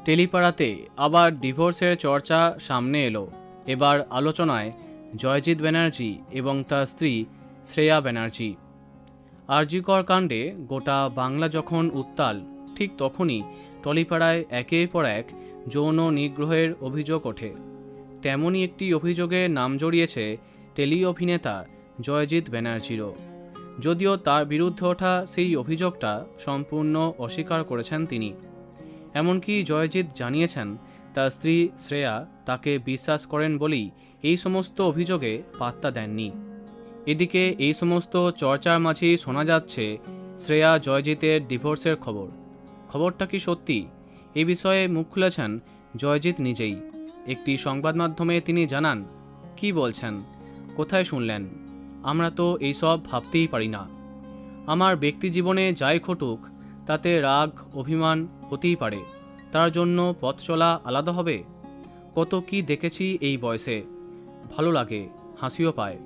টেলিপাড়াতে আবার ডিভোর্সের চর্চা সামনে এলো। এবার আলোচনায় জয়জিৎ ব্যানার্জি এবং তার স্ত্রী শ্রেয়া ব্যানার্জি। আরজিকর কাণ্ডে গোটা বাংলা যখন উত্তাল, ঠিক তখনই টলিপাড়ায় একের পর এক যৌন নিগ্রহের অভিযোগ ওঠে। তেমনই একটি অভিযোগে নাম জড়িয়েছে টেলি অভিনেতা জয়জিৎ ব্যানার্জিরও, যদিও তার বিরুদ্ধে ওঠা সেই অভিযোগটা সম্পূর্ণ অস্বীকার করেছেন তিনি। এমনকি জয়জিৎ জানিয়েছেন তার স্ত্রী শ্রেয়া তাকে বিশ্বাস করেন বলেই এই সমস্ত অভিযোগে পাত্তা দেননি। এদিকে এই সমস্ত চর্চার মাঝেই শোনা যাচ্ছে শ্রেয়া জয়জিতের ডিভোর্সের খবরটা কি সত্যি? এ বিষয়ে মুখ খুলেছেন জয়জিৎ নিজেই। একটি সংবাদ মাধ্যমে তিনি জানান, কি বলছেন, কোথায় শুনলেন? আমরা তো এইসব ভাবতেই পারি না। আমার ব্যক্তি জীবনে যাই ঘটুক তাতে রাগ অভিমান হতেই পারে, তার জন্য পথ চলা আলাদা হবে? কত কি দেখেছি এই বয়সে, ভালো লাগে, হাসিও পায়,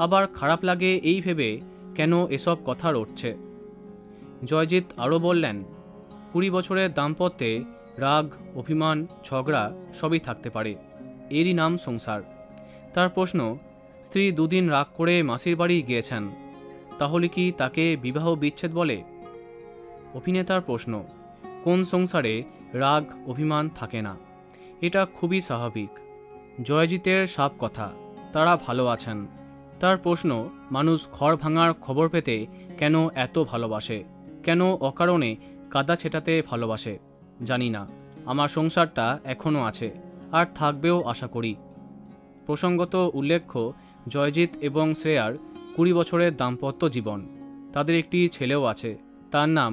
আবার খারাপ লাগে এই ভেবে কেন এসব কথা রটছে। জয়জিৎ আরও বললেন, 20 বছরের দাম্পত্যে রাগ অভিমান ঝগড়া সবই থাকতে পারে, এরই নাম সংসার। তার প্রশ্ন, স্ত্রী 2 দিন রাগ করে মাসির বাড়ি গিয়েছেন, তাহলে কি তাকে বিবাহ বিচ্ছেদ বলে? অভিনেতার প্রশ্ন, কোন সংসারে রাগ অভিমান থাকে না? এটা খুবই স্বাভাবিক। জয়জিতের সাফ কথা, তারা ভালো আছেন। তার প্রশ্ন, মানুষ ঘর ভাঙার খবর পেতে কেন এত ভালোবাসে, কেন অকারণে কাদা ছেটাতে ভালোবাসে? জানি না, আমার সংসারটা এখনও আছে, আর থাকবেও আশা করি। প্রসঙ্গত উল্লেখ্য, জয়জিৎ এবং শ্রেয়ার 20 বছরের দাম্পত্য জীবন। তাদের একটি ছেলেও আছে, তার নাম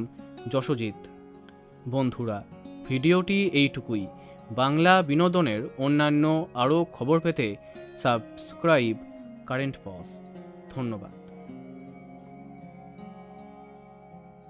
যশজিৎ। বন্ধুরা, ভিডিওটি এইটুকুই। বাংলা বিনোদনের অন্যান্য আরও খবর পেতে সাবস্ক্রাইব কারেন্ট পজ। ধন্যবাদ।